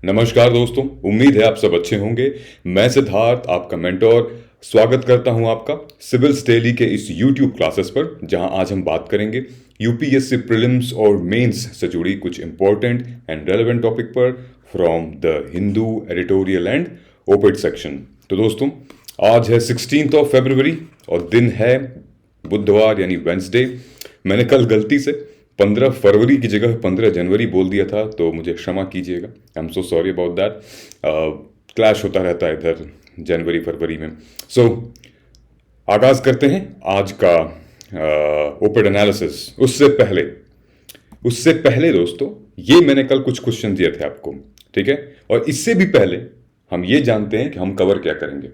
नमस्कार दोस्तों, उम्मीद है आप सब अच्छे होंगे। मैं सिद्धार्थ, आपका मेंटोर, स्वागत करता हूं आपका सिविल्स डेली के इस YouTube क्लासेस पर, जहां आज हम बात करेंगे यूपीएससी प्रीलिम्स और मेंस से जुड़ी कुछ इंपॉर्टेंट एंड रेलेवेंट टॉपिक पर from the Hindu editorial and op-ed section. तो दोस्तों, आज है 16 ऑफ फरवरी और दिन है बुधवार यानी वेंसडे। मैंने कल गलती से 15 फरवरी की जगह 15 जनवरी बोल दिया था, तो मुझे क्षमा कीजिएगा। आई am so sorry about that. Clash होता रहता है इधर जनवरी फरवरी में। आगाज करते हैं आज का ओपेड एनालिसिस। उससे पहले दोस्तों, ये मैंने कल कुछ क्वेश्चन दिए थे आपको, ठीक है। और इससे भी पहले हम ये जानते हैं कि हम कवर क्या करेंगे,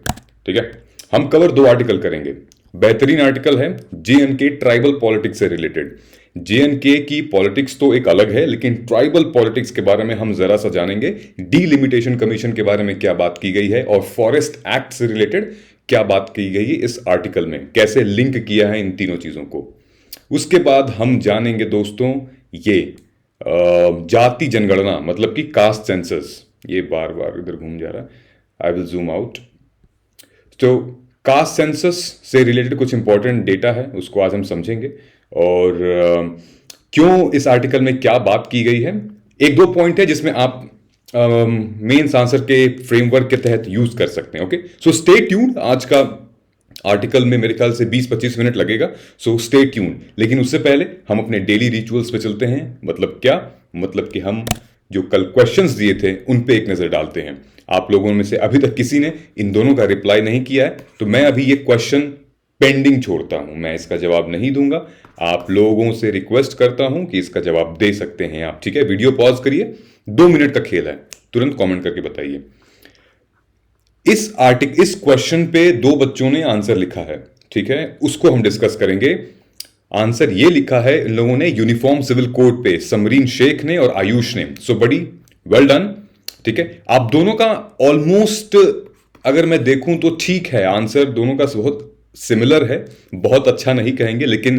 ठीक है। हम कवर 2 आर्टिकल करेंगे। बेहतरीन आर्टिकल है JNK ट्राइबल पॉलिटिक्स से रिलेटेड। JNK की पॉलिटिक्स तो एक अलग है, लेकिन ट्राइबल पॉलिटिक्स के बारे में हम जरा सा जानेंगे। डीलिमिटेशन कमीशन के बारे में क्या बात की गई है और फॉरेस्ट एक्ट से रिलेटेड क्या बात की गई है इस आर्टिकल में, कैसे लिंक किया है इन तीनों चीजों को। उसके बाद हम जानेंगे दोस्तों ये जाति जनगणना, मतलब कि कास्ट सेंसस। ये बार बार इधर घूम जा रहा है, आई विल जूम आउट। तो कास्ट सेंसस से रिलेटेड कुछ इंपॉर्टेंट डेटा है, उसको आज हम समझेंगे। और क्यों इस आर्टिकल में क्या बात की गई है। 1-2 पॉइंट है जिसमें आप मेंस आंसर के फ्रेमवर्क के तहत यूज कर सकते हैं। Okay, so stay tuned. आज का आर्टिकल में मेरे ख्याल से 20-25 मिनट लगेगा, सो स्टे ट्यून्ड। लेकिन उससे पहले हम अपने डेली रिचुअल्स पे चलते हैं। मतलब क्या, मतलब कि हम जो कल क्वेश्चंस दिए थे उन पे एक नजर डालते हैं। आप लोगों में से अभी तक किसी ने इन दोनों का रिप्लाई नहीं किया है, तो मैं अभी ये क्वेश्चन पेंडिंग छोड़ता हूं। मैं इसका जवाब नहीं दूंगा। आप लोगों से रिक्वेस्ट करता हूं कि इसका जवाब दे सकते हैं आप, ठीक है। वीडियो पॉज करिए, 2 मिनट का खेल है, तुरंत कमेंट करके बताइए। इस क्वेश्चन पे 2 बच्चों ने आंसर लिखा है, ठीक है। उसको हम डिस्कस करेंगे। आंसर ये लिखा है इन लोगों ने यूनिफॉर्म सिविल कोड पे, समरीन शेख ने और आयुष ने। सो बड़ी वेल डन, ठीक है। आप दोनों का ऑलमोस्ट अगर मैं देखूं तो ठीक है, आंसर दोनों का बहुत सिमिलर है। बहुत अच्छा नहीं कहेंगे, लेकिन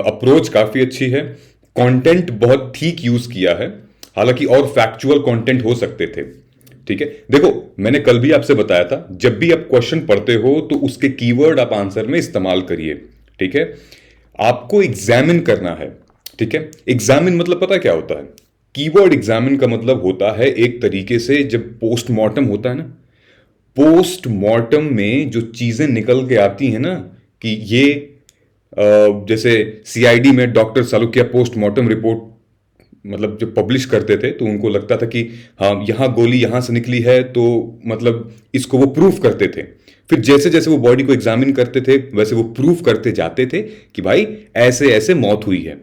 अप्रोच काफी अच्छी है। कंटेंट बहुत ठीक यूज किया है, हालांकि और फैक्चुअल कंटेंट हो सकते थे, ठीक है। देखो, मैंने कल भी आपसे बताया था, जब भी आप क्वेश्चन पढ़ते हो तो उसके कीवर्ड आप आंसर में इस्तेमाल करिए, ठीक है। आपको एग्जामिन करना है, ठीक है। एग्जामिन मतलब पता क्या होता है? कीवर्ड एग्जामिन का मतलब होता है एक तरीके से, जब पोस्टमार्टम होता है ना, पोस्टमार्टम में जो चीजें निकल के आती हैं ना, कि ये जैसे CID में डॉक्टर सालुक्या पोस्टमार्टम रिपोर्ट मतलब जब पब्लिश करते थे तो उनको लगता था कि हाँ, यहां गोली यहां से निकली है, तो मतलब इसको वो प्रूफ करते थे। फिर जैसे जैसे वो बॉडी को एग्जामिन करते थे, वैसे वो प्रूफ करते जाते थे कि भाई ऐसे ऐसे मौत हुई है।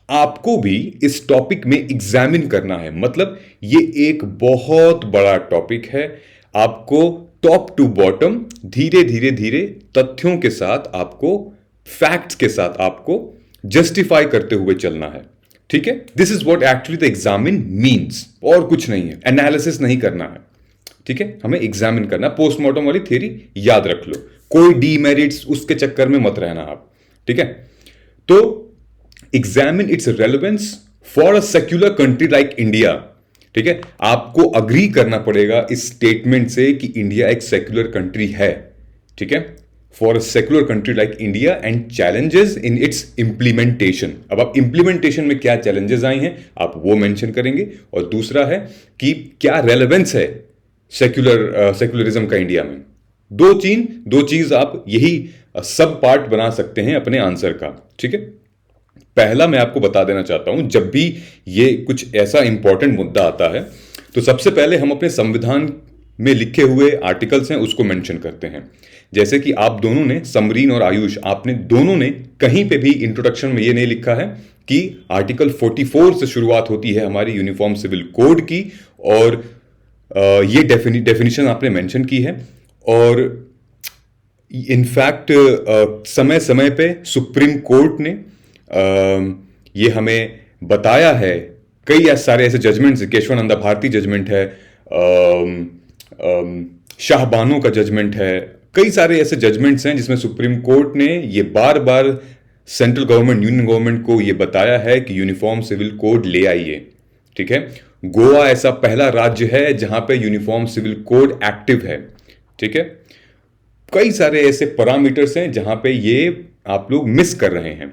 आपको भी इस टॉपिक में एग्जामिन करना है। मतलब ये एक बहुत बड़ा टॉपिक है। आपको टॉप टू बॉटम धीरे धीरे धीरे तथ्यों के साथ, आपको फैक्ट्स के साथ आपको जस्टिफाई करते हुए चलना है, ठीक है। This is what actually the examine means, और कुछ नहीं है। एनालिसिस नहीं करना है, ठीक है। हमें एग्जामिन करना। पोस्टमार्टम वाली थ्योरी याद रख लो, कोई डीमेरिट्स उसके चक्कर में मत रहना आप, ठीक है। तो examine it's relevance for a secular country like India, ठीक है। आपको अग्री करना पड़ेगा इस स्टेटमेंट से कि इंडिया एक सेक्युलर कंट्री है, ठीक है। For a secular country like India and challenges in its implementation. अब आप इंप्लीमेंटेशन में क्या चैलेंजेस आई हैं आप वो मेंशन करेंगे, और दूसरा है कि क्या रेलेवेंस है सेक्युलरिज्म का इंडिया में। दो चीज आप यही सब पार्ट बना सकते हैं अपने आंसर का, ठीक है। पहला मैं आपको बता देना चाहता हूं, जब भी ये कुछ ऐसा इंपॉर्टेंट मुद्दा आता है तो सबसे पहले हम अपने संविधान में लिखे हुए आर्टिकल्स हैं उसको मेंशन करते हैं। जैसे कि आप दोनों ने, समरीन और आयुष, आपने दोनों ने कहीं पे भी इंट्रोडक्शन में ये नहीं लिखा है कि आर्टिकल 44 से शुरुआत होती है हमारी यूनिफॉर्म सिविल कोड की, और ये डेफिनेशन आपने मेंशन की है। और इनफैक्ट समय समय पे सुप्रीम कोर्ट ने ये हमें बताया है, कई सारे ऐसे जजमेंट्स, केशवानंदा भारती जजमेंट है, शाहबानो का जजमेंट है, कई सारे ऐसे जजमेंट्स हैं जिसमें सुप्रीम कोर्ट ने ये बार बार सेंट्रल गवर्नमेंट, यूनियन गवर्नमेंट को ये बताया है कि यूनिफॉर्म सिविल कोड ले आइए, ठीक है। गोवा ऐसा पहला राज्य है जहां पे यूनिफॉर्म सिविल कोड एक्टिव है। ठीक है, कई सारे ऐसे पैरामीटर्स हैं जहां पे ये आप लोग मिस कर रहे हैं।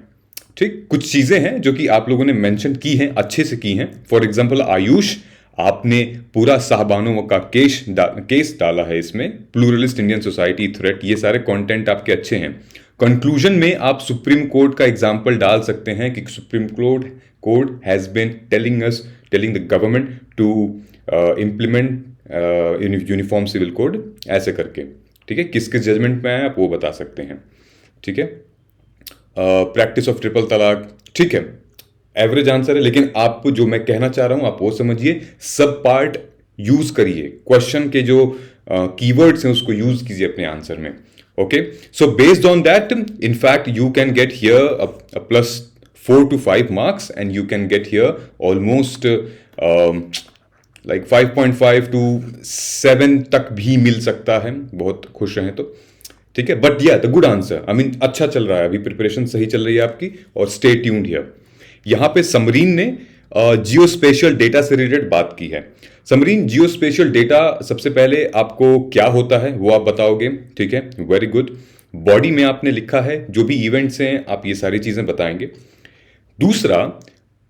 ठीक, कुछ चीजें हैं जो कि आप लोगों ने मेंशन की हैं, अच्छे से की हैं। फॉर एग्जांपल आयुष, आपने पूरा साहबानों का केस डाला है इसमें, प्लूरलिस्ट इंडियन सोसाइटी थ्रेट, ये सारे कंटेंट आपके अच्छे हैं। कंक्लूजन में आप सुप्रीम कोर्ट का एग्जांपल डाल सकते हैं कि supreme court has been telling the government to implement uniform civil code, ऐसे करके। ठीक है, किस किस जजमेंट में आए आप वो बता सकते हैं। ठीक है, प्रैक्टिस ऑफ ट्रिपल तलाक, ठीक है, एवरेज आंसर है, लेकिन आप जो मैं कहना चाह रहा हूं आप वो समझिए, सब पार्ट यूज करिए, क्वेश्चन के जो कीवर्ड्स हैं उसको यूज कीजिए अपने आंसर में। Okay, so based on that in fact you can get here a plus 4 to 5 marks and you can get here almost like 5.5 to 7 तक भी मिल सकता है, बहुत खुश रहें तो। ठीक है, बट या the good answer, I mean अच्छा चल रहा है, अभी प्रिपरेशन सही चल रही है आपकी, और स्टे ट्यून्ड हियर। यहां पे समरीन ने जियो स्पेशियल डेटा से रिलेटेड बात की है। समरीन, जियो स्पेशियल डेटा सबसे पहले आपको क्या होता है वो आप बताओगे। ठीक है, वेरी गुड। बॉडी में आपने लिखा है जो भी इवेंट्स हैं आप ये सारी चीजें बताएंगे। दूसरा,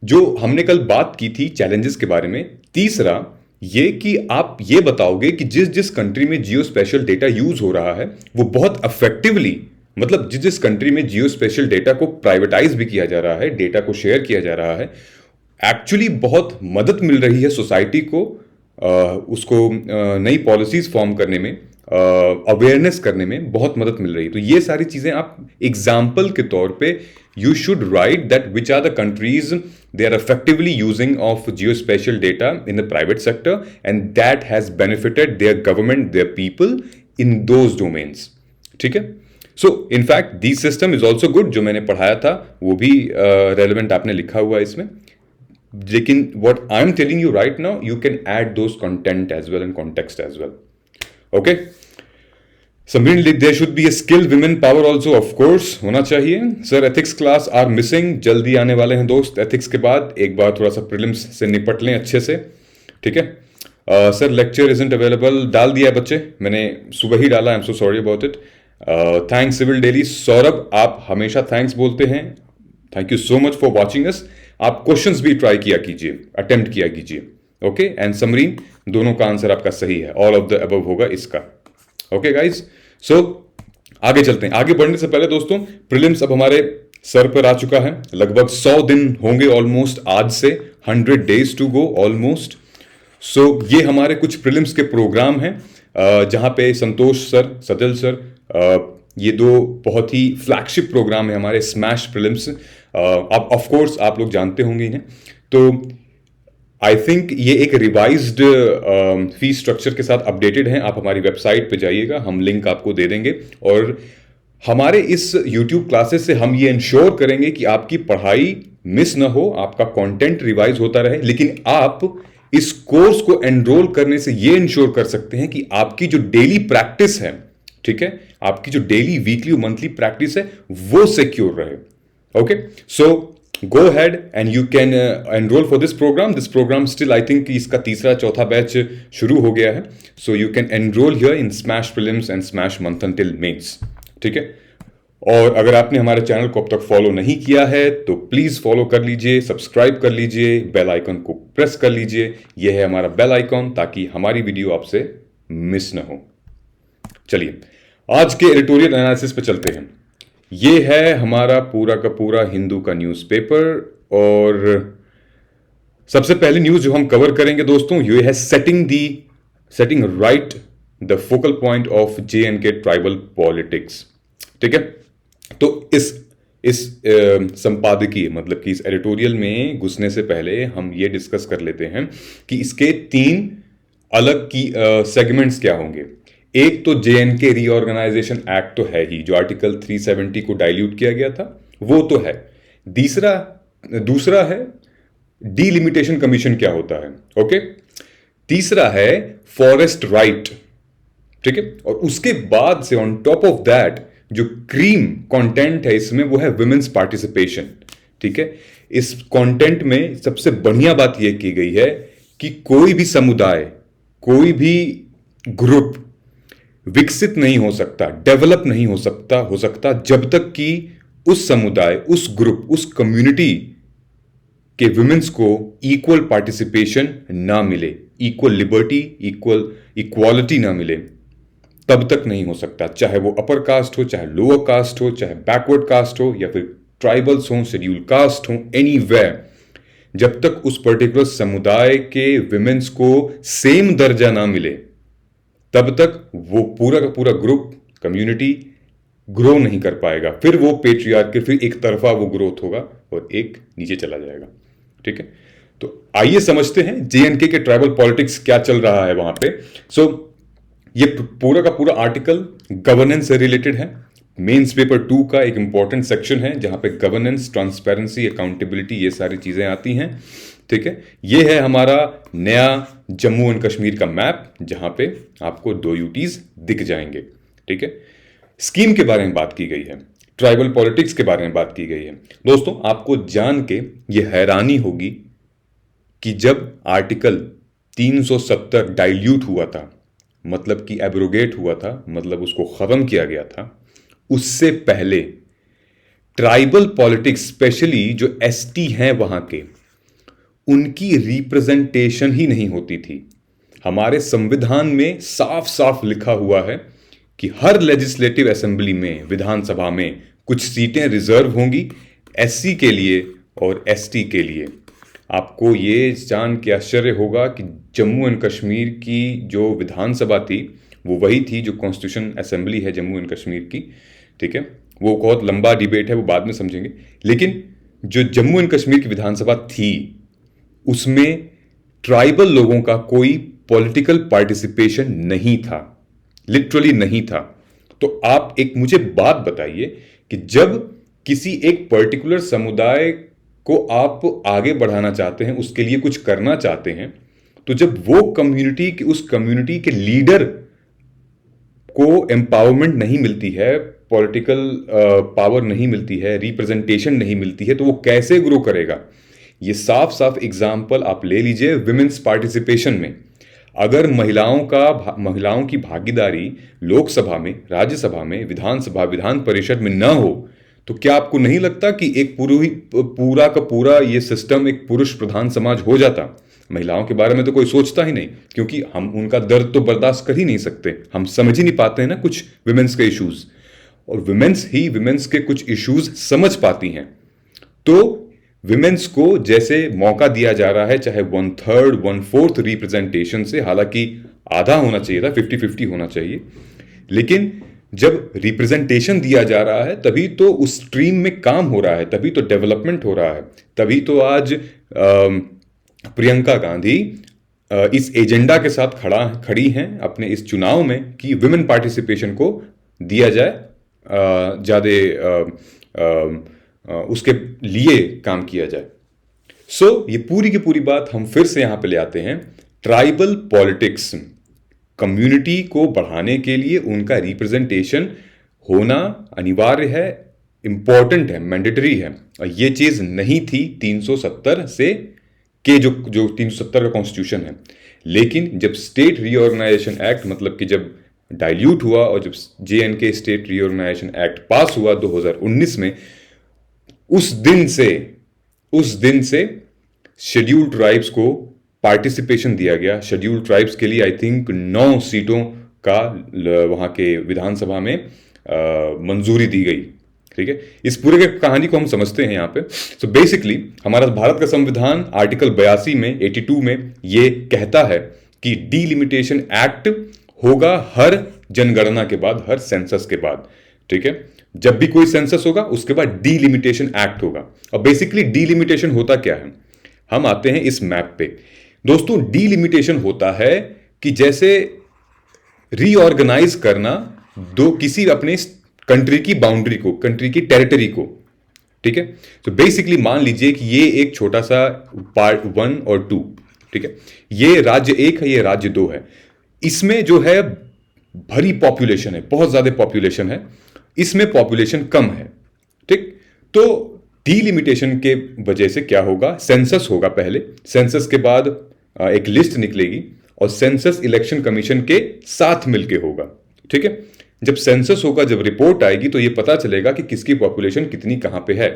जो हमने कल बात की थी चैलेंजेस के बारे में, तीसरा ये कि आप ये बताओगे कि जिस जिस कंट्री में जियो स्पेशल डेटा यूज हो रहा है वो बहुत इफेक्टिवली, मतलब जिस जिस कंट्री में जियो स्पेशल डेटा को प्राइवेटाइज भी किया जा रहा है, डेटा को शेयर किया जा रहा है, एक्चुअली बहुत मदद मिल रही है सोसाइटी को उसको नई पॉलिसीज फॉर्म करने में, अवेयरनेस करने में बहुत मदद मिल रही है। तो ये सारी चीजें आप एग्जाम्पल के तौर पे you should write that which are the countries they are effectively using of geospatial data in the private sector and that has benefited their government, their people in those domains. ठीक है, so in fact this system is also good, जो मैंने पढ़ाया था वो भी relevant आपने लिखा हुआ है इसमें, लेकिन what I am telling you right now you can add those content as well and context as well. Okay, Samreen, there should be a skill women power also, of course होना चाहिए। Sir ethics class are missing, जल्दी आने वाले हैं दोस्त। Ethics के बाद एक बार थोड़ा सा प्रीलिम्स से निपट लें अच्छे से। ठीक है, सर लेक्चर इजंट अवेलेबल, डाल दिया बच्चे, मैंने सुबह ही डाला, I am so sorry about it. Thanks civil daily, Saurabh आप हमेशा थैंक्स बोलते हैं, thank you so much for watching us. आप क्वेश्चंस भी ट्राई किया कीजिए, अटेम्प्ट किया कीजिए। ओके, एंड समरीन, दोनों का आंसर आपका सही है, ऑल ऑफ द अबव होगा इसका। ओके गाइज, सो आगे चलते हैं। आगे बढ़ने से पहले दोस्तों, प्रीलिम्स अब हमारे सर पर आ चुका है, लगभग 100 दिन होंगे ऑलमोस्ट आज से, 100 days टू गो ऑलमोस्ट। सो ये हमारे कुछ प्रीलिम्स के प्रोग्राम हैं जहां पे संतोष सर, सजल सर, ये दो बहुत ही फ्लैगशिप प्रोग्राम है हमारे, स्मैश प्रीलिम्स। आप ऑफ कोर्स आप लोग जानते होंगे इन्हें, तो आई थिंक ये एक रिवाइज्ड फीस स्ट्रक्चर के साथ अपडेटेड हैं। आप हमारी वेबसाइट पे जाइएगा, हम लिंक आपको दे देंगे, और हमारे इस YouTube क्लासेस से हम ये इंश्योर करेंगे कि आपकी पढ़ाई मिस ना हो, आपका कंटेंट रिवाइज होता रहे। लेकिन आप इस कोर्स को एनरोल करने से ये इंश्योर कर सकते हैं कि आपकी जो डेली प्रैक्टिस है, ठीक है, आपकी जो डेली वीकली मंथली प्रैक्टिस है वो सिक्योर रहे। Okay, so go ahead and you can enroll for this program. This program still I think इसका तीसरा चौथा बैच शुरू हो गया है, so you can enroll here in Smash Prelims and Smash Month Until Mains. ठीक है, और अगर आपने हमारे चैनल को अब तक फॉलो नहीं किया है तो प्लीज फॉलो कर लीजिए, सब्सक्राइब कर लीजिए, बेल आइकन को प्रेस कर लीजिए। यह है हमारा बेल आइकन ताकि हमारी वीडियो आपसे मिस ना हो। चलिए आज के एडिटोरियल एनालिसिस पे चलते हैं। ये है हमारा पूरा का पूरा हिंदू का न्यूज़पेपर, और सबसे पहले न्यूज जो हम कवर करेंगे दोस्तों ये है setting right the focal point of J&K tribal politics. ठीक है, तो इस संपादकीय मतलब कि इस एडिटोरियल में घुसने से पहले हम ये डिस्कस कर लेते हैं कि इसके 3 अलग की सेगमेंट्स क्या होंगे। एक तो J&K रीऑर्गेनाइजेशन एक्ट तो है ही, जो आर्टिकल 370 को डाइल्यूट किया गया था वो तो है। दूसरा है डीलिमिटेशन कमीशन क्या होता है। ओके, तीसरा है फॉरेस्ट राइट। ठीक है, और उसके बाद से ऑन टॉप ऑफ दैट जो क्रीम कंटेंट है इसमें वो है वुमेन्स पार्टिसिपेशन। ठीक है, इस कंटेंट में सबसे बढ़िया बात यह की गई है कि कोई भी समुदाय, कोई भी ग्रुप विकसित नहीं हो सकता, डेवलप नहीं हो सकता जब तक कि उस समुदाय, उस ग्रुप, उस कम्युनिटी के वुमेन्स को इक्वल पार्टिसिपेशन ना मिले, इक्वल लिबर्टी, इक्वालिटी ना मिले, तब तक नहीं हो सकता। चाहे वो अपर कास्ट हो, चाहे लोअर कास्ट हो, चाहे बैकवर्ड कास्ट हो, या फिर ट्राइबल्स हो, शेड्यूल कास्ट हो, एनीवेयर, जब तक उस पर्टिकुलर समुदाय के विमेन्स को सेम दर्जा ना मिले, तब तक वो पूरा का पूरा ग्रुप, कम्युनिटी ग्रो नहीं कर पाएगा। फिर वो पेट्रियार्की, फिर एक तरफा वो ग्रोथ होगा और एक नीचे चला जाएगा। ठीक है, तो आइए समझते हैं जेएनके के ट्राइबल पॉलिटिक्स क्या चल रहा है वहां पे। ये पूरा का पूरा आर्टिकल गवर्नेंस से रिलेटेड है। मेंस पेपर 2 का एक इंपॉर्टेंट सेक्शन है जहां पे गवर्नेंस, ट्रांसपेरेंसी, अकाउंटेबिलिटी, ये सारी चीजें आती हैं। ठीक है, ये है हमारा नया जम्मू एंड कश्मीर का मैप जहां पे आपको 2 यूटीज दिख जाएंगे। ठीक है, स्कीम के बारे में बात की गई है, ट्राइबल पॉलिटिक्स के बारे में बात की गई है। दोस्तों, आपको जान के ये हैरानी होगी कि जब आर्टिकल 370 डाइल्यूट हुआ था, मतलब कि एब्रोगेट हुआ था, मतलब उसको खत्म किया गया था, उससे पहले ट्राइबल पॉलिटिक्स, स्पेशली जो एसटी हैं वहां के, उनकी रिप्रेजेंटेशन ही नहीं होती थी। हमारे संविधान में साफ साफ लिखा हुआ है कि हर लेजिस्लेटिव असेंबली में, विधानसभा में कुछ सीटें रिजर्व होंगी एससी के लिए और एसटी के लिए। आपको ये जान के आश्चर्य होगा कि जम्मू एंड कश्मीर की जो विधानसभा थी वो वही थी जो कॉन्स्टिट्यूशन असेंबली है जम्मू एंड कश्मीर की। ठीक है, वो बहुत लंबा डिबेट है, वो बाद में समझेंगे। लेकिन जो जम्मू एंड कश्मीर की विधानसभा थी उसमें ट्राइबल लोगों का कोई पॉलिटिकल पार्टिसिपेशन नहीं था, लिटरली नहीं था। तो आप एक मुझे बात बताइए कि जब किसी एक पर्टिकुलर समुदाय को आप आगे बढ़ाना चाहते हैं, उसके लिए कुछ करना चाहते हैं, तो जब वो कम्युनिटी की, उस कम्युनिटी के लीडर को एम्पावरमेंट नहीं मिलती है, पॉलिटिकल पावर नहीं मिलती है, रिप्रेजेंटेशन नहीं मिलती है, तो वो कैसे ग्रो करेगा? ये साफ साफ एग्जाम्पल आप ले लीजिए विमेन्स पार्टिसिपेशन में। अगर महिलाओं की भागीदारी लोकसभा में, राज्यसभा में, विधानसभा, विधान परिषद में ना हो, तो क्या आपको नहीं लगता कि एक पूरा का पूरा ये सिस्टम एक पुरुष प्रधान समाज हो जाता? महिलाओं के बारे में तो कोई सोचता ही नहीं, क्योंकि हम उनका दर्द तो बर्दाश्त कर ही नहीं सकते, हम समझ ही नहीं पाते हैं ना कुछ विमेन्स के इश्यूज, और विमेन्स के कुछ इश्यूज समझ पाती हैं। तो विमेन्स को जैसे मौका दिया जा रहा है, चाहे 1/3, 1/4 रिप्रेजेंटेशन से, हालांकि आधा होना चाहिए था, 50-50 होना चाहिए, लेकिन जब रिप्रेजेंटेशन दिया जा रहा है तभी तो उस स्ट्रीम में काम हो रहा है, तभी तो डेवलपमेंट हो रहा है, तभी तो आज प्रियंका गांधी इस एजेंडा के साथ खड़ी हैं अपने इस चुनाव में कि विमेन पार्टिसिपेशन को दिया जाए, ज़्यादा उसके लिए काम किया जाए। ये पूरी की पूरी बात हम फिर से यहां पे ले आते हैं। ट्राइबल पॉलिटिक्स, कम्युनिटी को बढ़ाने के लिए उनका रिप्रेजेंटेशन होना अनिवार्य है, इंपॉर्टेंट है, मैंडेटरी है, और ये चीज नहीं थी 370 से के जो 370 का कॉन्स्टिट्यूशन है। लेकिन जब स्टेट रीऑर्गेनाइजेशन एक्ट, मतलब कि जब डाइल्यूट हुआ और जब JNK state reorganisation act pass हुआ 2019 में, उस दिन से शेड्यूल्ड ट्राइब्स को पार्टिसिपेशन दिया गया। शेड्यूल्ड ट्राइब्स के लिए आई थिंक 9 सीटों का वहां के विधानसभा में मंजूरी दी गई। ठीक है, इस पूरे कहानी को हम समझते हैं यहाँ पे। बेसिकली हमारा भारत का संविधान आर्टिकल 82 में, 82 में ये कहता है कि डीलिमिटेशन एक्ट होगा हर जनगणना के बाद, हर सेंसस के बाद। ठीक है, जब भी कोई सेंसस होगा उसके बाद डीलिमिटेशन एक्ट होगा। और बेसिकली डीलिमिटेशन होता क्या है, हम आते हैं इस मैप पे। दोस्तों, डीलिमिटेशन होता है कि जैसे रीऑर्गेनाइज करना किसी अपने कंट्री की बाउंड्री को, कंट्री की टेरिटरी को। ठीक है, तो बेसिकली मान लीजिए कि ये एक छोटा सा पार्ट 1 और 2, ठीक है, ये राज्य 1 है, ये राज्य 2 है। इसमें जो है भरी पॉपुलेशन है, बहुत ज्यादा पॉपुलेशन है, इसमें पॉपुलेशन कम है। ठीक, तो डीलिमिटेशन के वजह से क्या होगा, सेंसस होगा पहले, सेंसस के बाद एक लिस्ट निकलेगी और सेंसस इलेक्शन कमीशन के साथ मिलके होगा। ठीक है, जब सेंसस होगा, जब रिपोर्ट आएगी तो ये पता चलेगा कि किसकी पॉपुलेशन कितनी कहां पे है।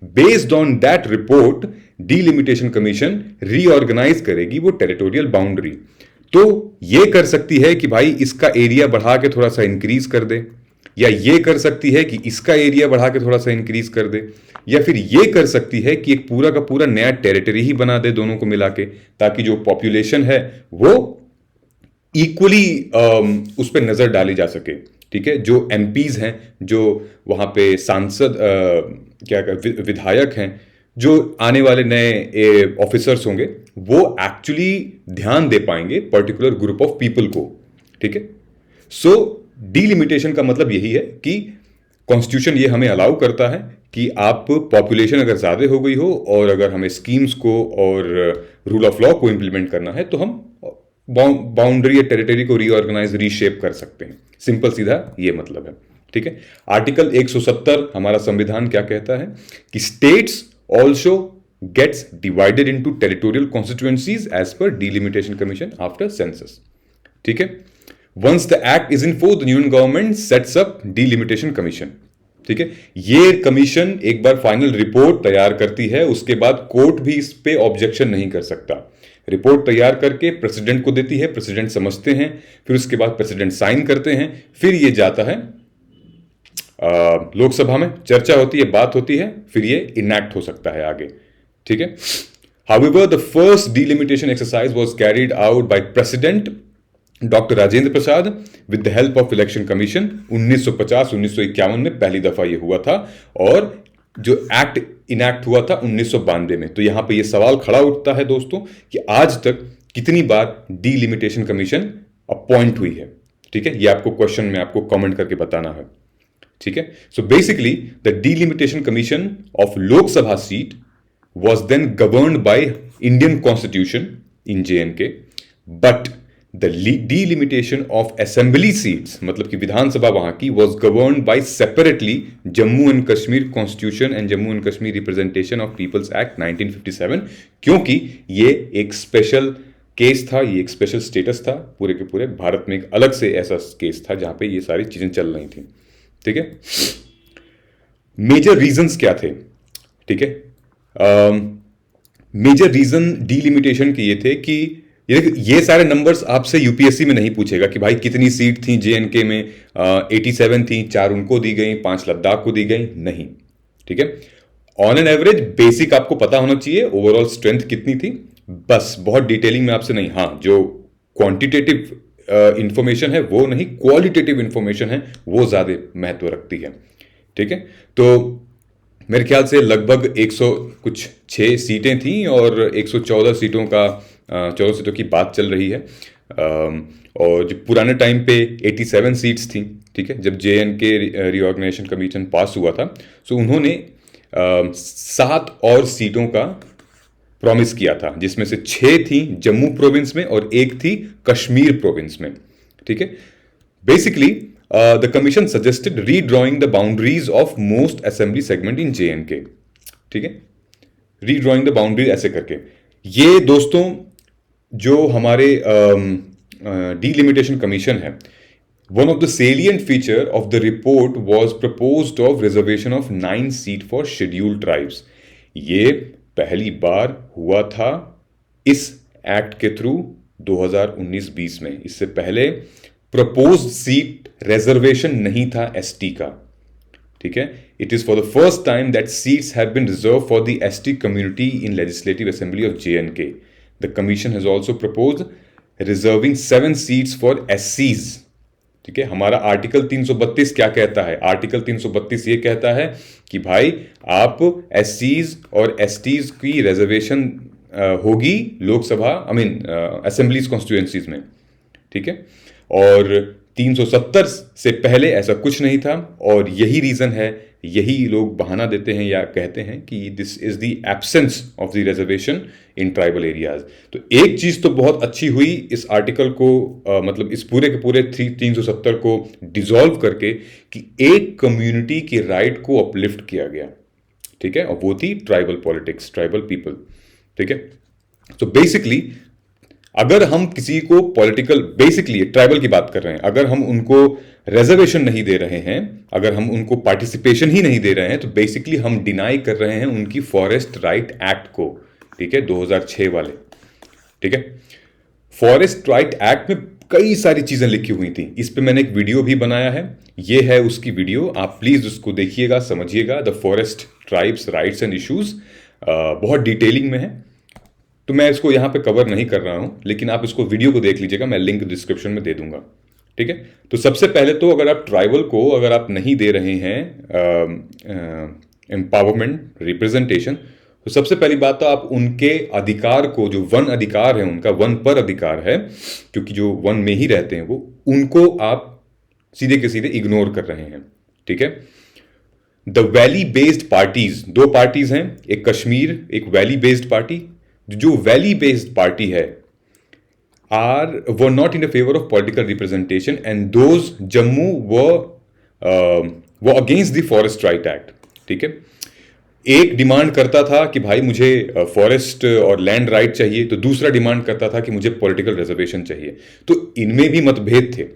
Based on that report delimitation commission reorganise करेगी वो टेरिटोरियल बाउंड्री। तो ये कर सकती है कि भाई इसका एरिया बढ़ा के थोड़ा सा इंक्रीज कर दे, या ये कर सकती है कि इसका एरिया बढ़ा के थोड़ा सा इंक्रीज कर दे, या फिर ये कर सकती है कि एक पूरा का पूरा नया टेरिटरी ही बना दे दोनों को मिला के, ताकि जो पॉपुलेशन है वो इक्वली उस पर नजर डाली जा सके। ठीक है, जो एमपीज हैं, जो वहां पे सांसद विधायक हैं, जो आने वाले नए ऑफिसर्स होंगे, वो एक्चुअली ध्यान दे पाएंगे पर्टिकुलर ग्रुप ऑफ पीपल को। ठीक है, सो डीलिमिटेशन का मतलब यही है कि कॉन्स्टिट्यूशन ये हमें अलाउ करता है कि आप पॉपुलेशन अगर ज्यादा हो गई हो और अगर हमें स्कीम्स को और रूल ऑफ लॉ को इंप्लीमेंट करना है तो हम बाउंड्री या टेरिटरी को रीऑर्गेनाइज रीशेप कर सकते हैं। सिंपल सीधा ये मतलब है। ठीक है, आर्टिकल 170 हमारा संविधान क्या कहता है कि states also gets divided into territorial constituencies as per delimitation commission after census. ठीक है, once the act is in force the union government sets up delimitation commission. ठीक है, ये कमीशन एक बार फाइनल रिपोर्ट तैयार करती है, उसके बाद कोर्ट भी इस पे ऑब्जेक्शन नहीं कर सकता। रिपोर्ट तैयार करके प्रेसिडेंट को देती है, प्रेसिडेंट समझते हैं, फिर उसके बाद प्रेसिडेंट साइन करते हैं, फिर ये जाता है लोकसभा में, चर्चा होती है, बात होती है, फिर ये इनैक्ट हो सकता है आगे। ठीक है, however the first delimitation exercise was carried out by president doctor Rajendra Prasad with the help of election commission 1950-1951 में पहली दफा ये हुआ था, और जो एक्ट इनैक्ट हुआ था 1992 में। तो यहां पे ये सवाल खड़ा उठता है दोस्तों कि आज तक कितनी बार डीलिमिटेशन कमीशन अपॉइंट हुई है। ठीक है, ये आपको क्वेश्चन में आपको कमेंट करके बताना है। ठीक है, so basically the delimitation commission of Lok Sabha seat was then governed by Indian Constitution in J&K, but the delimitation of assembly seats, मतलब कि विधानसभा वहां की, was governed by separately Jammu and Kashmir Constitution and Jammu and Kashmir Representation of People's Act 1957, क्योंकि ये एक special case था, ये एक स्पेशल स्टेटस था, पूरे के पूरे भारत में एक अलग से ऐसा केस था जहां पे ये सारी चीजें चल रही थी। ठीक है, मेजर रीजंस क्या थे? ठीक है, मेजर रीजन डीलिमिटेशन के ये थे कि ये सारे नंबर्स आपसे यूपीएससी में नहीं पूछेगा कि भाई कितनी सीट थी जेएनके में, 87 थी, 4 उनको दी गई, 5 लद्दाख को दी गई, नहीं। ठीक है, ऑन एन एवरेज बेसिक आपको पता होना चाहिए ओवरऑल स्ट्रेंथ कितनी थी, बस बहुत डिटेलिंग में आपसे नहीं। हाँ, जो क्वांटिटेटिव इंफॉर्मेशन है वो नहीं, क्वालिटेटिव इंफॉर्मेशन है वो ज्यादा महत्व रखती है। ठीक है, तो मेरे ख्याल से लगभग 106 सीटें थी और 114 सीटों का 14 सीटों की बात चल रही है। और जो पुराने टाइम पे 87 सीट्स थी। ठीक है, जब JNK रीऑर्गेनाइजेशन कमीशन पास हुआ था, सो उन्होंने 7 और सीटों का प्रॉमिस किया था, जिसमें से 6 थी जम्मू प्रोविंस में और 1 थी कश्मीर प्रोविंस में। ठीक है, basically the commission suggested redrawing the boundaries of most assembly segment in J&K. ठीक है, redrawing the boundaries ऐसे करके। ये दोस्तों जो हमारे delimitation commission है, one of the salient feature of the report was proposed of reservation of 9 seat for scheduled tribes. ये पहली बार हुआ था इस एक्ट के थ्रू 2019-20 में। इससे पहले प्रपोज्ड सीट रिजर्वेशन नहीं था एसटी का। ठीक है, it is for the first time that seats have been reserve for the ST community in legislative assembly of JNK. The commission has also proposed reserving 7 seats for एससीज। ठीक है, हमारा article 332 क्या कहता है? आर्टिकल 332 ये कहता है कि भाई आप एससीज और एसटीज की रिजर्वेशन होगी लोकसभा असेंबलीज कॉन्स्टिट्यूएंसीज में। ठीक है, और 370 से पहले ऐसा कुछ नहीं था, और यही रीजन है, यही लोग बहाना देते हैं या कहते हैं कि this is the absence of the reservation in tribal areas. तो एक चीज तो बहुत अच्छी हुई इस आर्टिकल को मतलब इस पूरे के पूरे 370 को डिसॉल्व करके कि एक कम्युनिटी की राइट को अपलिफ्ट किया गया। ठीक है, और वो थी ट्राइबल पॉलिटिक्स, ट्राइबल पीपल। ठीक है, तो बेसिकली अगर हम किसी को पॉलिटिकल, बेसिकली ट्राइबल की बात कर रहे हैं, अगर हम उनको रिजर्वेशन नहीं दे रहे हैं, अगर हम उनको पार्टिसिपेशन ही नहीं दे रहे हैं, तो बेसिकली हम डिनाई कर रहे हैं उनकी फॉरेस्ट राइट एक्ट को, ठीक है, 2006 वाले, ठीक है। फॉरेस्ट राइट एक्ट में कई सारी चीजें लिखी हुई थी, इस पे मैंने एक वीडियो भी बनाया है, ये है उसकी वीडियो, आप प्लीज उसको देखिएगा, समझिएगा, the forest tribes rights and issues, बहुत डिटेलिंग में है, तो मैं इसको यहां पे कवर नहीं कर रहा हूं, लेकिन आप इसको वीडियो को देख लीजिएगा, मैं लिंक डिस्क्रिप्शन में दे दूंगा, ठीक है। तो सबसे पहले तो अगर आप ट्राइबल को अगर आप नहीं दे रहे हैं एम्पावरमेंट, रिप्रेजेंटेशन, तो सबसे पहली बात तो आप उनके अधिकार को, जो वन अधिकार है उनका, वन पर अधिकार है, क्योंकि जो वन में ही रहते हैं वो, उनको आप सीधे के सीधे इग्नोर कर रहे हैं, ठीक है। द वैली बेस्ड पार्टीज, दो पार्टीज हैं, एक कश्मीर, एक वैली बेस्ड पार्टी। जो वैली बेस्ड पार्टी है were not in favor of political representation, and those Jammu were against the Forest Right Act, ठीक है। एक डिमांड करता था कि भाई मुझे फॉरेस्ट और लैंड राइट चाहिए, तो दूसरा डिमांड करता था कि मुझे पॉलिटिकल रिजर्वेशन चाहिए, तो इनमें भी मतभेद थे।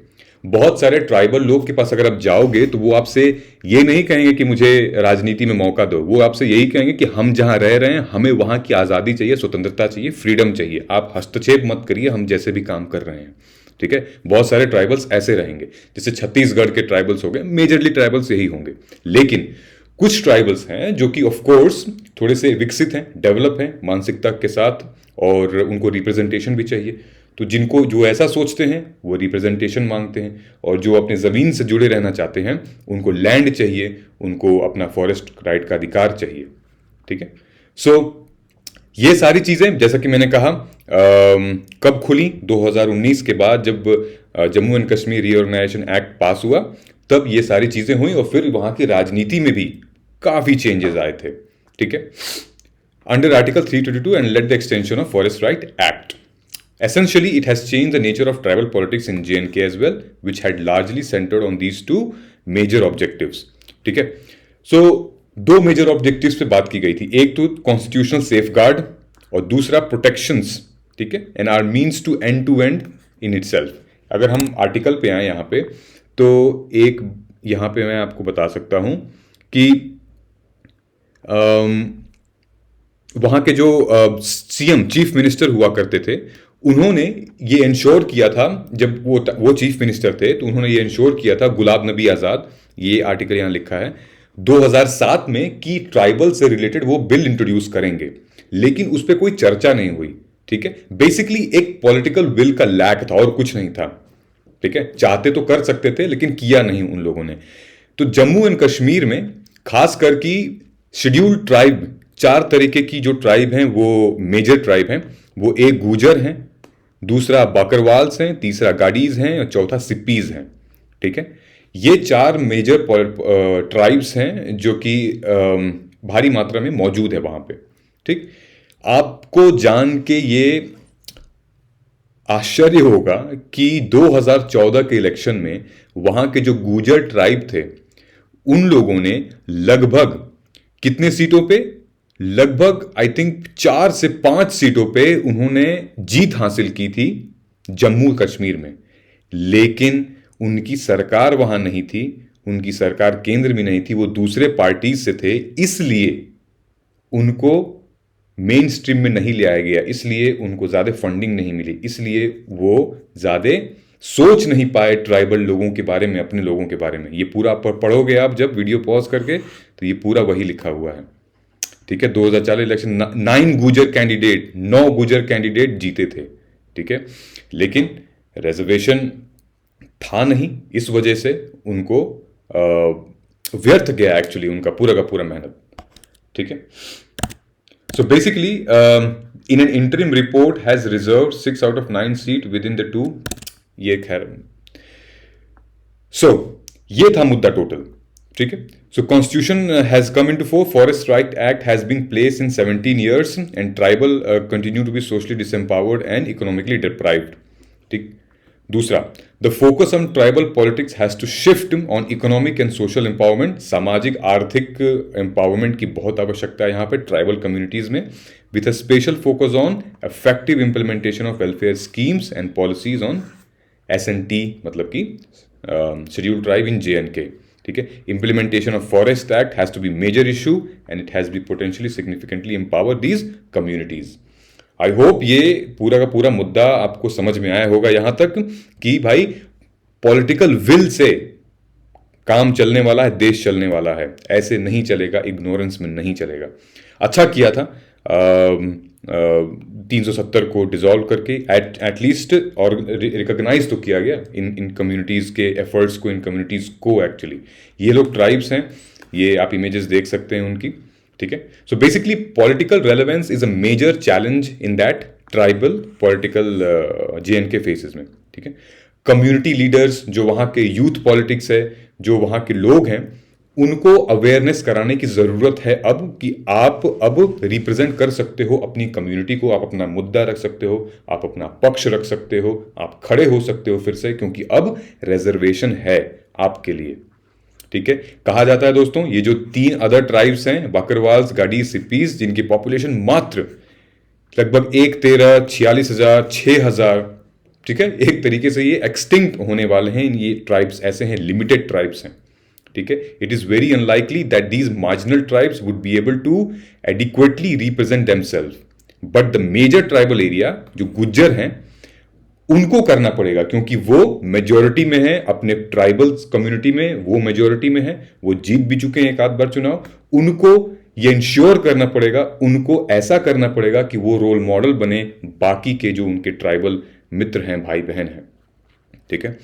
बहुत सारे ट्राइबल लोग के पास अगर आप जाओगे तो वो आपसे ये नहीं कहेंगे कि मुझे राजनीति में मौका दो, वो आपसे यही कहेंगे कि हम जहां रह रहे हैं हमें वहां की आज़ादी चाहिए, स्वतंत्रता चाहिए, फ्रीडम चाहिए, आप हस्तक्षेप मत करिए, हम जैसे भी काम कर रहे हैं, ठीक है। बहुत सारे ट्राइबल्स ऐसे रहेंगे, जैसे छत्तीसगढ़ के ट्राइबल्स हो गए, मेजरली ट्राइबल्स यही होंगे। लेकिन कुछ ट्राइबल्स हैं जो कि ऑफ कोर्स थोड़े से विकसित हैं, डेवलप हैं मानसिकता के साथ, और उनको रिप्रेजेंटेशन भी चाहिए। तो जिनको, जो ऐसा सोचते हैं वो रिप्रेजेंटेशन मांगते हैं, और जो अपने ज़मीन से जुड़े रहना चाहते हैं उनको लैंड चाहिए, उनको अपना फॉरेस्ट राइट का अधिकार चाहिए, ठीक है। सो ये सारी चीज़ें, जैसा कि मैंने कहा, कब खुली? 2019 के बाद, जब Jammu and Kashmir reorganisation act pass हुआ, तब ये सारी चीज़ें हुई, और फिर वहाँ की राजनीति में भी काफ़ी चेंजेस आए थे, ठीक है। Under article 322 and let the extension of forest right act, essentially it has changed the nature of tribal politics in J&K as well, which had largely centered on these two major objectives, ठीक है। सो दो major objectives पे बात की गई थी, एक तो कॉन्स्टिट्यूशनल सेफगार्ड और दूसरा प्रोटेक्शंस, ठीक है, and are means to end in itself. अगर हम आर्टिकल पे आए यहाँ पे, तो एक यहाँ पे मैं आपको बता सकता हूँ कि वहाँ के जो सीएम, चीफ मिनिस्टर हुआ करते थे, उन्होंने ये इंश्योर किया था, जब वो चीफ मिनिस्टर थे, तो उन्होंने ये इंश्योर किया था, गुलाब नबी आज़ाद, ये आर्टिकल यहाँ लिखा है 2007 में, कि ट्राइबल से रिलेटेड वो बिल इंट्रोड्यूस करेंगे, लेकिन उस पर कोई चर्चा नहीं हुई, ठीक है। बेसिकली एक पॉलिटिकल विल का लैक था और कुछ नहीं था, ठीक है। चाहते तो कर सकते थे, लेकिन किया नहीं उन लोगों ने। तो जम्मू एंड कश्मीर में खास करके शेड्यूल्ड ट्राइब, 4 तरीके की जो ट्राइब हैं, वो मेजर ट्राइब हैं, वो एक गुजर हैं, दूसरा बाकरवाल्स हैं, तीसरा गाडीज हैं, और चौथा सिप्पीज हैं, ठीक है। ये 4 मेजर ट्राइब्स हैं जो कि भारी मात्रा में मौजूद है वहां पे, ठीक। आपको जान के ये आश्चर्य होगा कि 2014 के इलेक्शन में वहां के जो गुजर ट्राइब थे, उन लोगों ने लगभग कितने सीटों पे, लगभग आई थिंक 4 से 5 सीटों पे उन्होंने जीत हासिल की थी जम्मू कश्मीर में, लेकिन उनकी सरकार वहां नहीं थी, उनकी सरकार केंद्र में नहीं थी, वो दूसरे पार्टीज से थे, इसलिए उनको मेन स्ट्रीम में नहीं ले आया गया, इसलिए उनको ज्यादा फंडिंग नहीं मिली, इसलिए वो ज्यादा सोच नहीं पाए ट्राइबल लोगों के बारे में, अपने लोगों के बारे में। ये पूरा पढ़ोगे आप जब वीडियो पॉज करके, तो ये पूरा वही लिखा हुआ है, ठीक है। 2004 इलेक्शन 9 गुजर कैंडिडेट जीते थे, ठीक है, लेकिन रिजर्वेशन था नहीं, इस वजह से उनको व्यर्थ गया एक्चुअली उनका पूरा का पूरा मेहनत, ठीक है। So basically in an interim report has reserve 6 out of 9 seat with in the 2, ये खैर। सो ये था मुद्दा टोटल, ठीक है। So constitution has come into force, Forest Right Act has been placed in 17 years, and tribal continue to be socially disempowered and economically deprived, ठीक। दूसरा, the focus on tribal politics has to shift on economic and social empowerment. सामाजिक आर्थिक empowerment की बहुत आवश्यकता है यहाँ पे ट्राइबल कम्युनिटीज में, with a special focus on effective implementation of welfare schemes and policies on SNT, मतलब कि शेड्यूल ट्राइब इन JNK। ठीक है, implementation of forest act has to be major issue and it has be potentially significantly empower these communities. I hope ये पूरा का पूरा मुद्दा आपको समझ में आया होगा यहां तक कि भाई पॉलिटिकल विल से काम चलने वाला है, देश चलने वाला है, ऐसे नहीं चलेगा, इग्नोरेंस में नहीं चलेगा। अच्छा किया था 370 को डिसॉल्व करके, एटलीस्ट और रिकॉग्नाइज तो किया गया इन कम्युनिटीज के एफर्ट्स को, इन कम्युनिटीज को। एक्चुअली ये लोग ट्राइब्स हैं, ये आप इमेजेस देख सकते हैं उनकी। ठीक है, so basically political relevance is a major challenge in that tribal political JNK faces में। ठीक है, कम्युनिटी लीडर्स, जो वहां के यूथ पॉलिटिक्स है, जो वहां के लोग हैं, उनको अवेयरनेस कराने की जरूरत है अब कि आप अब रिप्रेजेंट कर सकते हो अपनी कम्युनिटी को, आप अपना मुद्दा रख सकते हो, आप अपना पक्ष रख सकते हो, आप खड़े हो सकते हो फिर से, क्योंकि अब रिजर्वेशन है आपके लिए। ठीक है, कहा जाता है दोस्तों, ये जो 3 अदर ट्राइब्स हैं, बकरवाल्स, गाडी, सिप्पीज, जिनकी पॉपुलेशन मात्र लगभग 1,13,46,000, 6,000, ठीक है, एक तरीके से ये एक्सटिंक्ट होने वाले हैं। ये ट्राइब्स ऐसे हैं, लिमिटेड ट्राइब्स हैं। ठीक है, it is very unlikely that these marginal tribes would be able to adequately represent themselves, but the major tribal area जो गुज्जर हैं उनको करना पड़ेगा, क्योंकि वो मेजोरिटी में है, अपने ट्राइबल कम्युनिटी में वो मेजोरिटी में है, वो जीत भी चुके हैं एक आध बार चुनाव। उनको ये इंश्योर करना पड़ेगा, उनको ऐसा करना पड़ेगा कि वो रोल मॉडल बने बाकी के जो उनके ट्राइबल मित्र हैं, भाई बहन हैं। ठीक है,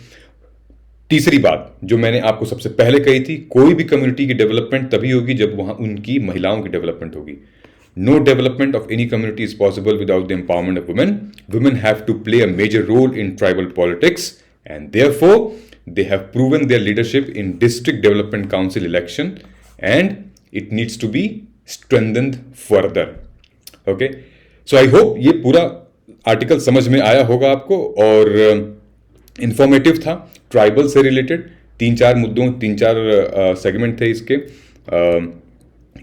तीसरी बात जो मैंने आपको सबसे पहले कही थी, कोई भी कम्युनिटी की डेवलपमेंट तभी होगी जब वहां उनकी महिलाओं की डेवलपमेंट होगी। No development of any community is possible without the empowerment of women. Women have to play a major role in tribal politics, and therefore they have proven their leadership in district development council election, and it needs to be strengthened further. Okay, so I hope ये पूरा article समझ में आया होगा आपको और informative था, tribal से रिलेटेड 3-4 मुद्दों, 3-4 सेगमेंट थे इसके।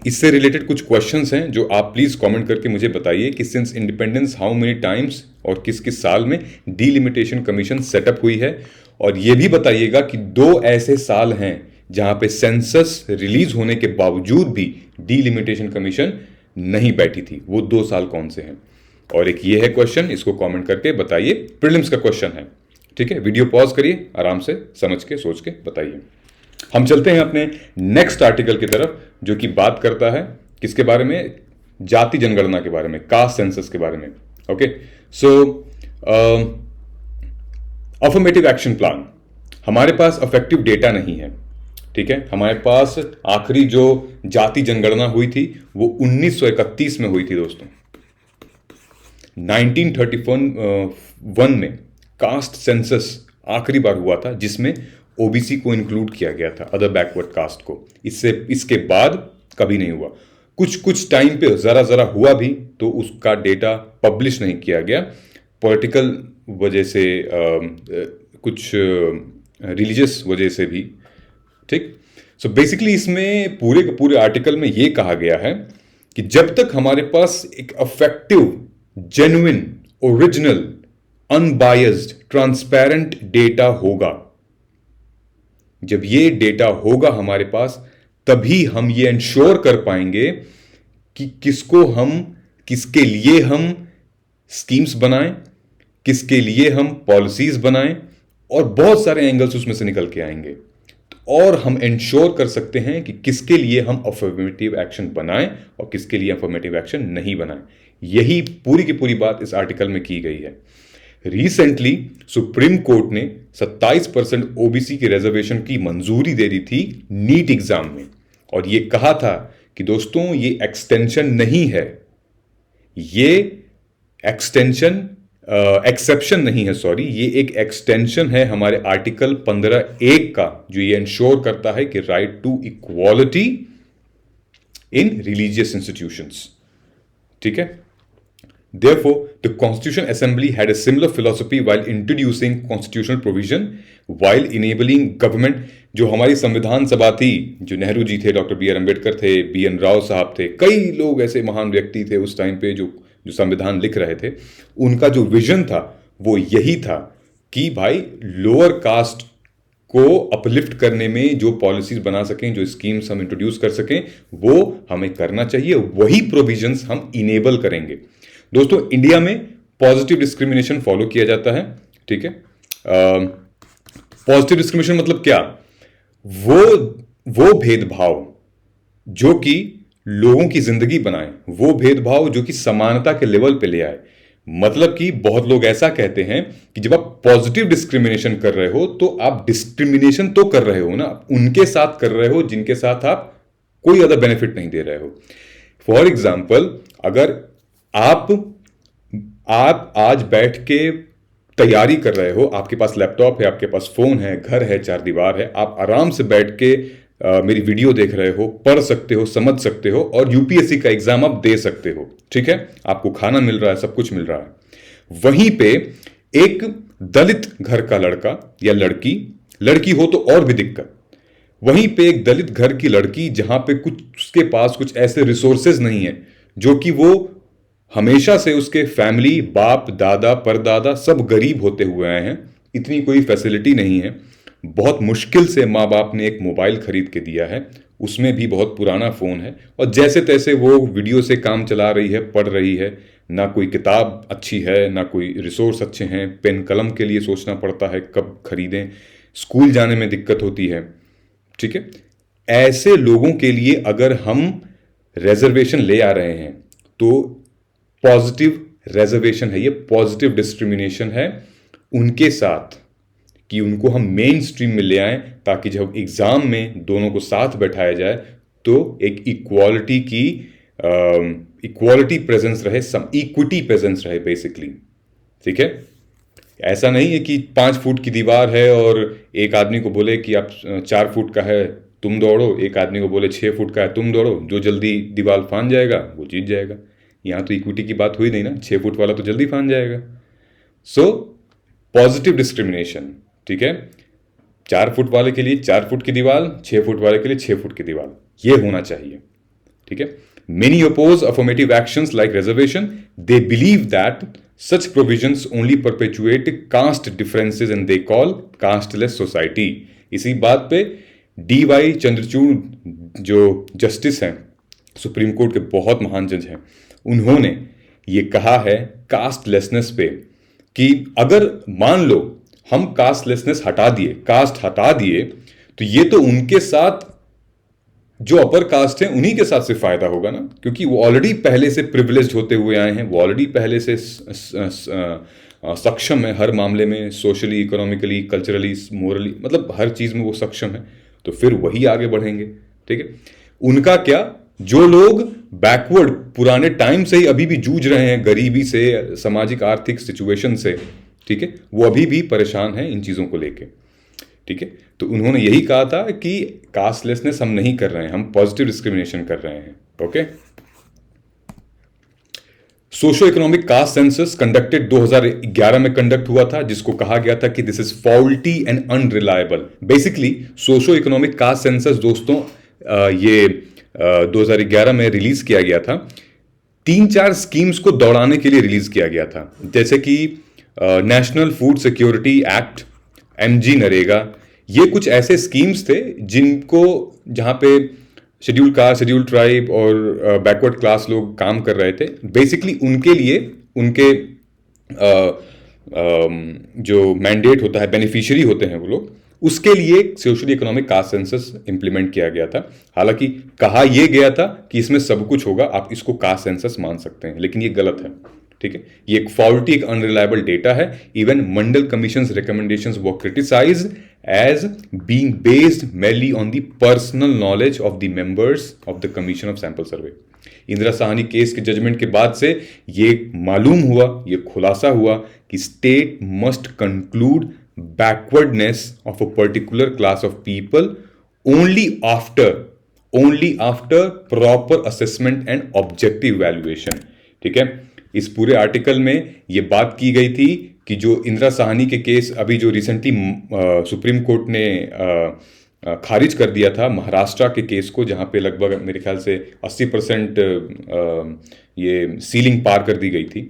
इससे रिलेटेड कुछ क्वेश्चंस हैं जो आप प्लीज कमेंट करके मुझे बताइए कि since independence how many times और किस किस साल में डीलिमिटेशन कमीशन सेटअप हुई है, और ये भी बताइएगा कि 2 ऐसे साल हैं जहां पे सेंसस रिलीज होने के बावजूद भी डीलिमिटेशन कमीशन नहीं बैठी थी, वो 2 साल कौन से हैं। और एक ये है क्वेश्चन, इसको कमेंट करके बताइए, प्रीलिम्स का क्वेश्चन है। ठीक है, वीडियो पॉज करिए, आराम से समझ के सोच के बताइए। हम चलते हैं अपने नेक्स्ट आर्टिकल की तरफ, जो कि बात करता है किसके बारे में, जाति जनगणना के बारे में, कास्ट सेंसस के बारे में। ओके, सो अफर्मेटिव एक्शन प्लान, हमारे पास अफेक्टिव डेटा नहीं है। ठीक है, हमारे पास आखिरी जो जाति जनगणना हुई थी वो 1931 में हुई थी दोस्तों। 1931 में कास्ट सेंसस आखिरी बार हुआ था जिसमें OBC को इंक्लूड किया गया था, अदर बैकवर्ड कास्ट को। इसके बाद कभी नहीं हुआ। कुछ टाइम पे जरा हुआ भी तो उसका डेटा पब्लिश नहीं किया गया, पॉलिटिकल वजह से, कुछ रिलीजियस वजह से भी। ठीक, सो बेसिकली इसमें पूरे आर्टिकल में ये कहा गया है कि जब तक हमारे पास एक affective, genuine, original, unbiased, transparent data होगा, जब ये डेटा होगा हमारे पास, तभी हम ये इंश्योर कर पाएंगे कि किसके लिए हम स्कीम्स बनाएं, किसके लिए हम पॉलिसीज बनाएं, और बहुत सारे एंगल्स उसमें से निकल के आएंगे। और हम इंश्योर कर सकते हैं कि किसके लिए हम अफर्मेटिव एक्शन बनाएं और किसके लिए अफर्मेटिव एक्शन नहीं बनाएं। यही पूरी की पूरी बात इस आर्टिकल में की गई है। रिसेंटली सुप्रीम कोर्ट ने 27% OBC की रिजर्वेशन की मंजूरी दे दी थी नीट एग्जाम में, और ये कहा था कि दोस्तों ये एक्सटेंशन नहीं है, ये एक्सेप्शन नहीं है, सॉरी, ये एक एक्सटेंशन है हमारे आर्टिकल 15(1) का, जो ये इंश्योर करता है कि right to equality in religious institutions. ठीक है, Therefore, the Constitutional Assembly had a similar philosophy while introducing constitutional provision, while enabling government. जो हमारी संविधान सभा थी, जो नेहरू जी थे, डॉक्टर बी आर अम्बेडकर थे, बी एन राव साहब थे, कई लोग ऐसे महान व्यक्ति थे उस टाइम पे जो जो संविधान लिख रहे थे, उनका जो विजन था वो यही था कि भाई लोअर कास्ट को अपलिफ्ट करने में जो पॉलिसीज बना सकें, जो स्कीम्स हम इंट्रोड्यूस कर सकें, वो हमें करना चाहिए, वही प्रोविजंस हम इनेबल करेंगे। दोस्तों, इंडिया में पॉजिटिव डिस्क्रिमिनेशन फॉलो किया जाता है, ठीक है। पॉजिटिव डिस्क्रिमिनेशन मतलब क्या? वो भेदभाव जो कि लोगों की जिंदगी बनाए, वो भेदभाव जो कि समानता के लेवल पे ले आए। मतलब कि बहुत लोग ऐसा कहते हैं कि जब आप पॉजिटिव डिस्क्रिमिनेशन कर रहे हो तो आप डिस्क्रिमिनेशन तो कर रहे हो ना, उनके साथ कर रहे हो जिनके साथ आप कोई अदर बेनिफिट नहीं दे रहे हो। फॉर एग्जाम्पल, अगर आप आज बैठ के तैयारी कर रहे हो, आपके पास लैपटॉप है, आपके पास फोन है, घर है, चार दीवार है, आप आराम से बैठ के मेरी वीडियो देख रहे हो, पढ़ सकते हो, समझ सकते हो और यूपीएससी का एग्जाम आप दे सकते हो, ठीक है। आपको खाना मिल रहा है, सब कुछ मिल रहा है। वहीं पे एक दलित घर का लड़का या लड़की हो तो और भी दिक्कत। वहीं पे एक दलित घर की लड़की जहां पे कुछ उसके पास कुछ ऐसे रिसोर्सेज नहीं है, जो कि वो हमेशा से उसके फैमिली, बाप दादा परदादा सब गरीब होते हुए आए हैं, इतनी कोई फैसिलिटी नहीं है। बहुत मुश्किल से माँ बाप ने एक मोबाइल खरीद के दिया है, उसमें भी बहुत पुराना फ़ोन है, और जैसे तैसे वो वीडियो से काम चला रही है, पढ़ रही है। ना कोई किताब अच्छी है, ना कोई रिसोर्स अच्छे हैं, पेन कलम के लिए सोचना पड़ता है कब खरीदें, स्कूल जाने में दिक्कत होती है, ठीक है। ऐसे लोगों के लिए अगर हम रिजर्वेशन ले आ रहे हैं तो पॉजिटिव रिजर्वेशन है, ये पॉजिटिव डिस्क्रिमिनेशन है उनके साथ, कि उनको हम मेन स्ट्रीम में ले आएं, ताकि जब एग्जाम में दोनों को साथ बैठाया जाए तो एक इक्वालिटी प्रेजेंस रहे, सम इक्विटी प्रेजेंस रहे बेसिकली, ठीक है। ऐसा नहीं है कि 5 फुट की दीवार है और एक आदमी को बोले कि आप 4 फुट का है तुम दौड़ो, एक आदमी को बोले 6 फुट का है तुम दौड़ो, जो जल्दी दीवार फांद जाएगा वो जीत जाएगा। यहाँ तो इक्विटी की बात हुई नहीं ना, 6 फुट वाला तो जल्दी फांद जाएगा। सो पॉजिटिव डिस्क्रिमिनेशन, ठीक है, 4 फुट वाले के लिए 4 फुट की दीवार, 6 फुट वाले के लिए 6 फुट की दीवार, ये होना चाहिए, ठीक है। Many oppose affirmative actions like reservation. They believe that such provisions only perpetuate caste differences and they call casteless society. इसी बात पे D.Y. चंद्रचूड़ जो जस्टिस हैं, सुप्रीम कोर्ट के बहुत महान जज हैं, उन्होंने ये कहा है कास्टलेसनेस पे कि अगर मान लो हम कास्टलेसनेस हटा दिए, कास्ट हटा दिए, तो ये तो उनके साथ जो अपर कास्ट है उन्हीं के साथ से फायदा होगा ना, क्योंकि वो ऑलरेडी पहले से प्रिविलेज्ड होते हुए आए हैं, वो ऑलरेडी पहले से सक्षम है हर मामले में, सोशली, इकोनॉमिकली, कल्चरली, मोरली, मतलब हर चीज में वो सक्षम है, तो फिर वही आगे बढ़ेंगे, ठीक है। उनका क्या, जो लोग बैकवर्ड पुराने टाइम से ही अभी भी जूझ रहे हैं गरीबी से, सामाजिक आर्थिक सिचुएशन से, ठीक है, वो अभी भी परेशान हैं इन चीजों को लेके, ठीक है। तो उन्होंने यही कहा था कि कास्टलेसनेस हम नहीं कर रहे हैं, हम पॉजिटिव डिस्क्रिमिनेशन कर रहे हैं, okay. Socio economic caste census conducted 2011 में कंडक्ट हुआ था, जिसको कहा गया था कि this is faulty and unreliable. Basically socio economic caste census दोस्तों ये 2011 में रिलीज किया गया था, 3-4 स्कीम्स को दौड़ाने के लिए रिलीज किया गया था, जैसे कि national food security act, MG NREGA, ये कुछ ऐसे स्कीम्स थे जिनको, जहां पे शेड्यूल कास्ट, शेड्यूल ट्राइब और बैकवर्ड क्लास लोग काम कर रहे थे। बेसिकली उनके लिए उनके जो मैंडेट होता है, बेनिफिशियरी होते हैं वो लोग, उसके लिए social economic caste census implement किया गया था। हालांकि कहा यह गया था कि इसमें सब कुछ होगा, आप इसको कास्ट सेंसस मान सकते हैं, लेकिन ये गलत है, ठीक है। ये एक फॉल्टी, एक अनरिलायबल डेटा है। Even Mandal commission's recommendations were criticised as being based mainly on the personal knowledge of the members of the commission of sample survey. Indira Sawhney case के जजमेंट के बाद से ये मालूम हुआ, ये खुलासा हुआ कि state must conclude backwardness of a particular class of people only after proper assessment and objective evaluation, ठीक है। इस पूरे आर्टिकल में ये बात की गई थी कि जो इंदिरा साहनी के केस अभी जो रिसेंटली सुप्रीम कोर्ट ने खारिज कर दिया था महाराष्ट्र के केस को, जहां पे लगभग मेरे ख्याल से 80% ये सीलिंग पार कर दी गई थी,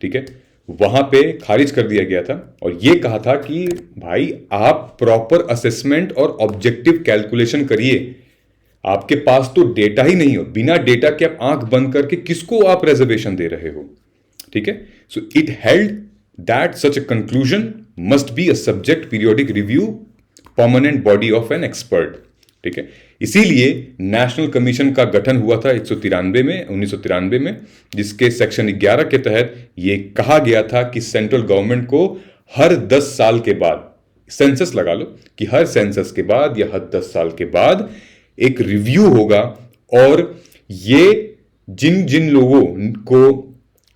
ठीक है, वहां पे खारिज कर दिया गया था और ये कहा था कि भाई आप प्रॉपर असेसमेंट और ऑब्जेक्टिव कैलकुलेशन करिए। आपके पास तो डेटा ही नहीं हो, बिना डेटा के आप आंख बंद करके किसको आप रिजर्वेशन दे रहे हो, ठीक है। So it held that such a conclusion must be a subject periodic review permanent body of an expert, ठीक है। इसीलिए नेशनल कमीशन का गठन हुआ था 1993 में, जिसके सेक्शन 11 के तहत यह कहा गया था कि सेंट्रल गवर्नमेंट को हर 10 साल के बाद, सेंसस लगा लो कि हर सेंसस के बाद या हर 10 साल के बाद एक रिव्यू होगा और ये जिन जिन लोगों को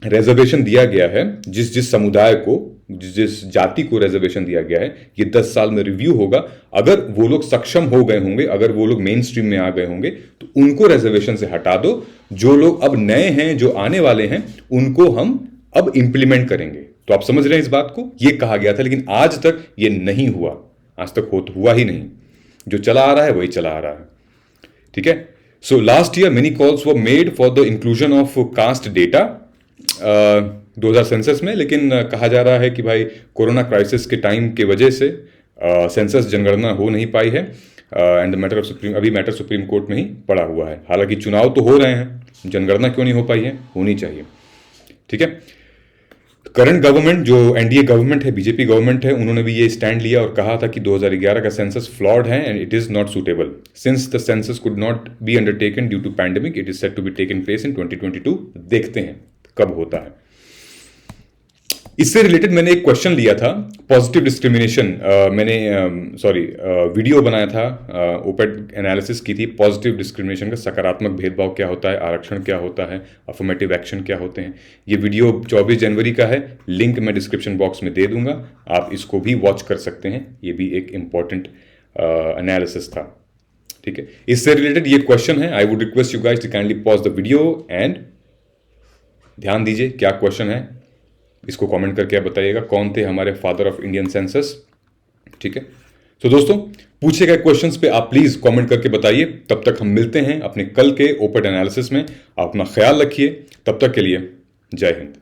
रिजर्वेशन दिया गया है, जिस जिस समुदाय को, जिस जाति को रिजर्वेशन दिया गया है, ये 10 साल में रिव्यू होगा। अगर वो लोग सक्षम हो गए होंगे, अगर वो लोग मेन स्ट्रीम में आ गए होंगे, तो उनको रिजर्वेशन से हटा दो। जो लोग अब नए हैं, जो आने वाले हैं, उनको हम अब इंप्लीमेंट करेंगे। तो आप समझ रहे हैं इस बात को, ये कहा गया था, लेकिन आज तक ये नहीं हुआ, आज तक हुआ ही नहीं। जो चला आ रहा है वही चला आ रहा है, ठीक है। So last year many calls were made for the inclusion of caste data 2000 census में, लेकिन कहा जा रहा है कि भाई कोरोना क्राइसिस के टाइम के वजह से सेंसस जनगणना हो नहीं पाई है and matter of supreme court में ही पड़ा हुआ है। हालांकि चुनाव तो हो रहे हैं, जनगणना क्यों नहीं हो पाई है, होनी चाहिए, ठीक है। करंट गवर्नमेंट जो एनडीए गवर्नमेंट है, बीजेपी गवर्नमेंट है, उन्होंने भी ये स्टैंड लिया और कहा था कि 2011 का सेंसस फ्लॉड है and it is not suitable since the census could not be undertaken due to pandemic, it is set to be taken place in 2022। देखते हैं कब होता है। इससे रिलेटेड मैंने एक क्वेश्चन लिया था, पॉजिटिव डिस्क्रिमिनेशन, वीडियो बनाया था, ओपेड एनालिसिस की थी पॉजिटिव डिस्क्रिमिनेशन का, सकारात्मक भेदभाव क्या होता है, आरक्षण क्या होता है, अफर्मेटिव एक्शन क्या होते हैं। ये वीडियो 24 जनवरी का है, लिंक मैं डिस्क्रिप्शन बॉक्स में दे दूंगा, आप इसको भी वॉच कर सकते हैं। ये भी एक इंपॉर्टेंट एनालिसिस था, ठीक है। इससे रिलेटेड ये क्वेश्चन है, I would request you guys to kindly pause the video and ध्यान दीजिए क्या क्वेश्चन है, इसको कमेंट करके आप बताइएगा कौन थे हमारे फादर ऑफ इंडियन सेंसस, ठीक है। तो दोस्तों पूछे गए क्वेश्चंस पे आप प्लीज कमेंट करके बताइए। तब तक हम मिलते हैं अपने कल के ओपेड एनालिसिस में। आप अपना ख्याल रखिए, तब तक के लिए जय हिंद।